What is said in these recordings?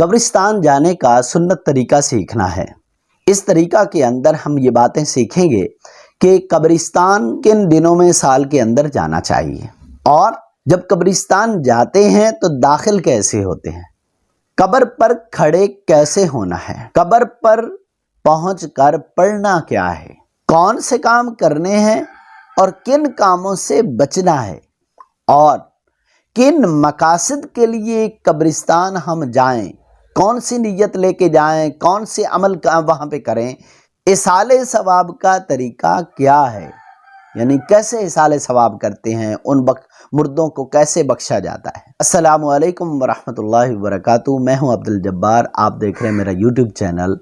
قبرستان جانے کا سنت طریقہ سیکھنا ہے۔ اس طریقہ کے اندر ہم یہ باتیں سیکھیں گے کہ قبرستان کن دنوں میں سال کے اندر جانا چاہیے، اور جب قبرستان جاتے ہیں تو داخل کیسے ہوتے ہیں، قبر پر کھڑے کیسے ہونا ہے، قبر پر پہنچ کر پڑھنا کیا ہے، کون سے کام کرنے ہیں اور کن کاموں سے بچنا ہے، اور کن مقاصد کے لیے قبرستان ہم جائیں، کون سی نیت لے کے جائیں، کون سے عمل وہاں پہ کریں، اصالِ ثواب کا طریقہ کیا ہے، یعنی کیسے اصالِ ثواب کرتے ہیں، ان مردوں کو کیسے بخشا جاتا ہے۔ السلام علیکم ورحمۃ اللہ وبرکاتہ، میں ہوں عبدالجبار، آپ دیکھ رہے ہیں میرا یوٹیوب چینل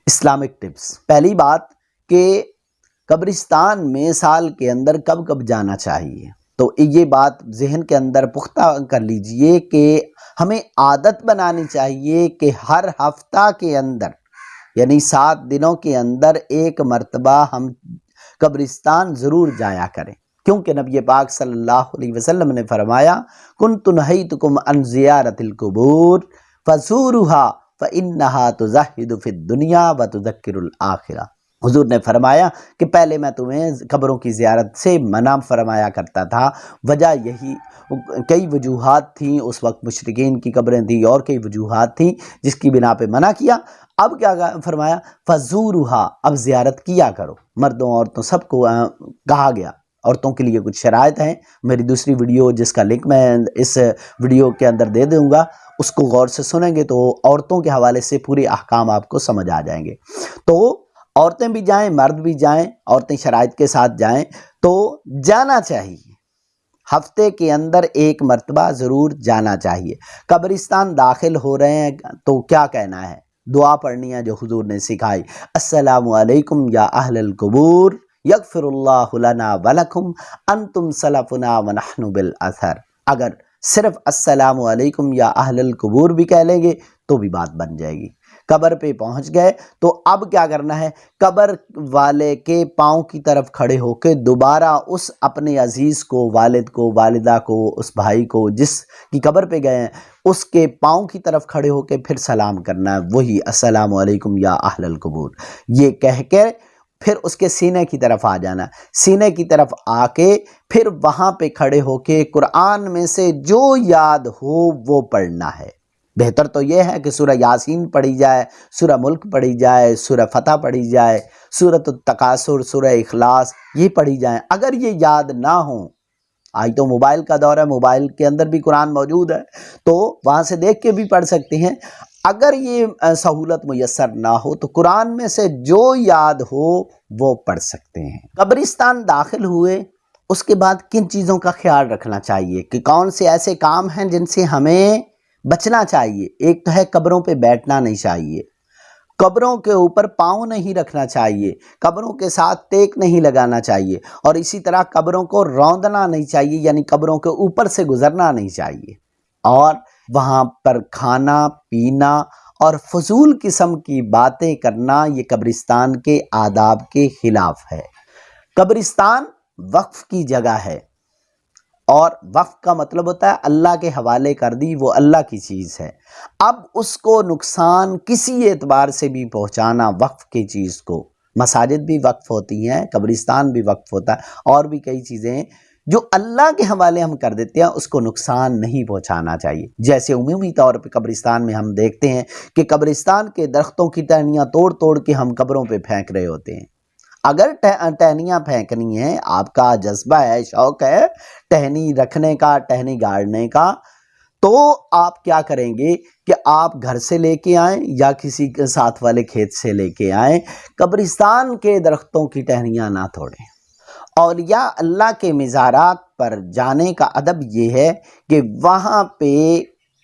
اسلامک ٹپس۔ پہلی بات کہ قبرستان میں سال کے اندر کب کب جانا چاہیے، تو یہ بات ذہن کے اندر پختہ کر لیجئے کہ ہمیں عادت بنانی چاہیے کہ ہر ہفتہ کے اندر، یعنی 7 دنوں کے اندر ایک مرتبہ ہم قبرستان ضرور جایا کریں، کیونکہ نبی پاک صلی اللہ علیہ وسلم نے فرمایا كُنْتُ نَهَيْتُكُمْ عَنْ زِيَارَةِ الْقُبُورِ فَزُورُوهَا فَإِنَّهَا تُزَهِّدُ فِي الدُّنْيَا وَتُذَكِّرُ الْآخِرَةَ۔ حضور نے فرمایا کہ پہلے میں تمہیں قبروں کی زیارت سے منع فرمایا کرتا تھا، وجہ یہی کئی وجوہات تھیں، اس وقت مشرکین کی قبریں تھیں اور کئی وجوہات تھیں جس کی بنا پہ منع کیا۔ اب کیا فرمایا، فَزُورُوهَا، اب زیارت کیا کرو، مردوں عورتوں سب کو کہا گیا۔ عورتوں کے لیے کچھ شرائط ہیں، میری دوسری ویڈیو جس کا لنک میں اس ویڈیو کے اندر دے دوں گا، اس کو غور سے سنیں گے تو عورتوں کے حوالے سے پورے احکام آپ کو سمجھ آ جائیں گے۔ تو عورتیں بھی جائیں، مرد بھی جائیں، عورتیں شرائط کے ساتھ جائیں تو جانا چاہیے، ہفتے کے اندر ایک مرتبہ ضرور جانا چاہیے۔ قبرستان داخل ہو رہے ہیں تو کیا کہنا ہے، دعا پڑھنی ہے جو حضور نے سکھائی، السلام علیکم یا اہل القبور یغفر اللہ لنا ولکم انتم سلفنا ونحن بالاثر۔ اگر صرف السلام علیکم یا اہل القبور بھی کہہ لیں گے تو بھی بات بن جائے گی۔ قبر پہ پہنچ گئے تو اب کیا کرنا ہے، قبر والے کے پاؤں کی طرف کھڑے ہو کے دوبارہ اس اپنے عزیز کو، والد کو، والدہ کو، اس بھائی کو جس کی قبر پہ گئے ہیں، اس کے پاؤں کی طرف کھڑے ہو کے پھر سلام کرنا ہے، وہی السلام علیکم یا اہل القبور، یہ کہہ کے پھر اس کے سینے کی طرف آ جانا، سینے کی طرف آ کے پھر وہاں پہ کھڑے ہو کے قرآن میں سے جو یاد ہو وہ پڑھنا ہے۔ بہتر تو یہ ہے کہ سورہ یاسین پڑھی جائے، سورہ ملک پڑھی جائے، سورہ فتح پڑھی جائے، سورۃ التکاثر، سورہ اخلاص، یہ پڑھی جائیں۔ اگر یہ یاد نہ ہوں، آج تو موبائل کا دور ہے، موبائل کے اندر بھی قرآن موجود ہے تو وہاں سے دیکھ کے بھی پڑھ سکتے ہیں۔ اگر یہ سہولت میسر نہ ہو تو قرآن میں سے جو یاد ہو وہ پڑھ سکتے ہیں۔ قبرستان داخل ہوئے، اس کے بعد کن چیزوں کا خیال رکھنا چاہیے کہ کون سے ایسے کام ہیں جن سے ہمیں بچنا چاہیے۔ ایک تو ہے قبروں پہ بیٹھنا نہیں چاہیے، قبروں کے اوپر پاؤں نہیں رکھنا چاہیے، قبروں کے ساتھ ٹیک نہیں لگانا چاہیے، اور اسی طرح قبروں کو روندنا نہیں چاہیے، یعنی قبروں کے اوپر سے گزرنا نہیں چاہیے، اور وہاں پر کھانا پینا اور فضول قسم کی باتیں کرنا یہ قبرستان کے آداب کے خلاف ہے۔ قبرستان وقف کی جگہ ہے، اور وقف کا مطلب ہوتا ہے اللہ کے حوالے کر دی، وہ اللہ کی چیز ہے۔ اب اس کو نقصان کسی اعتبار سے بھی پہنچانا وقف کی چیز کو، مساجد بھی وقف ہوتی ہیں، قبرستان بھی وقف ہوتا ہے، اور بھی کئی چیزیں ہیں جو اللہ کے حوالے ہم کر دیتے ہیں، اس کو نقصان نہیں پہنچانا چاہیے۔ جیسے عمومی طور پہ قبرستان میں ہم دیکھتے ہیں کہ قبرستان کے درختوں کی ٹہنیاں توڑ توڑ کے ہم قبروں پہ پھینک رہے ہوتے ہیں۔ اگر ٹہنیاں پھینکنی ہیں، آپ کا جذبہ ہے، شوق ہے ٹہنی رکھنے کا، ٹہنی گاڑنے کا، تو آپ کیا کریں گے کہ آپ گھر سے لے کے آئیں یا کسی کے ساتھ والے کھیت سے لے کے آئیں، قبرستان کے درختوں کی ٹہنیاں نہ توڑیں۔ اور یا اللہ کے مزارات پر جانے کا ادب یہ ہے کہ وہاں پہ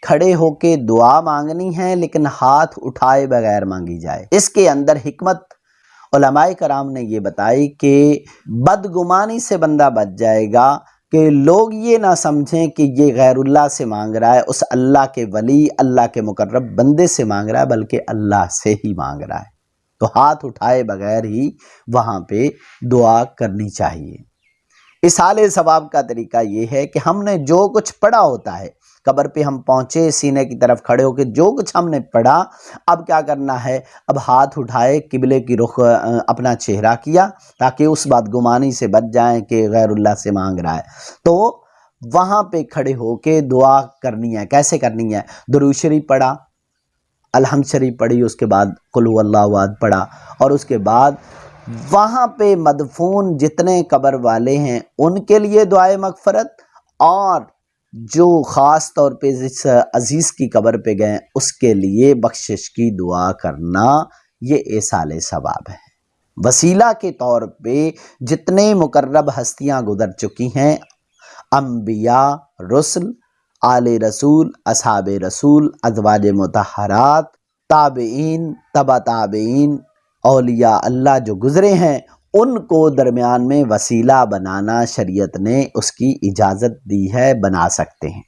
کھڑے ہو کے دعا مانگنی ہے، لیکن ہاتھ اٹھائے بغیر مانگی جائے۔ اس کے اندر حکمت علماء کرام نے یہ بتائی کہ بدگمانی سے بندہ بچ جائے گا، کہ لوگ یہ نہ سمجھیں کہ یہ غیر اللہ سے مانگ رہا ہے، اس اللہ کے ولی، اللہ کے مقرب بندے سے مانگ رہا ہے، بلکہ اللہ سے ہی مانگ رہا ہے۔ تو ہاتھ اٹھائے بغیر ہی وہاں پہ دعا کرنی چاہیے۔ اصالِ ثواب کا طریقہ یہ ہے کہ ہم نے جو کچھ پڑھا ہوتا ہے، قبر پہ ہم پہنچے، سینے کی طرف کھڑے ہو کے جو کچھ ہم نے پڑھا، اب کیا کرنا ہے؟ اب ہاتھ اٹھائے، قبلے کی رخ اپنا چہرہ کیا تاکہ اس بدگمانی سے بچ جائیں کہ غیر اللہ سے مانگ رہا ہے۔ تو وہاں پہ کھڑے ہو کے دعا کرنی ہے۔ کیسے کرنی ہے؟ درود شریف پڑھا، الحمد شریف پڑھی، اس کے بعد قل هو اللہ احد پڑھا، اور اس کے بعد وہاں پہ مدفون جتنے قبر والے ہیں ان کے لیے دعائے مغفرت، اور جو خاص طور پہ جس عزیز کی قبر پہ گئے اس کے لیے بخشش کی دعا کرنا، یہ ایصال ثواب ہے۔ وسیلہ کے طور پہ جتنے مقرب ہستیاں گزر چکی ہیں، انبیاء، رسل، آل رسول، اصحاب رسول، ازواج مطہرات، تابعین، تبع تابعین، اولیاء اللہ جو گزرے ہیں، ان کو درمیان میں وسیلہ بنانا شریعت نے اس کی اجازت دی ہے، بنا سکتے ہیں۔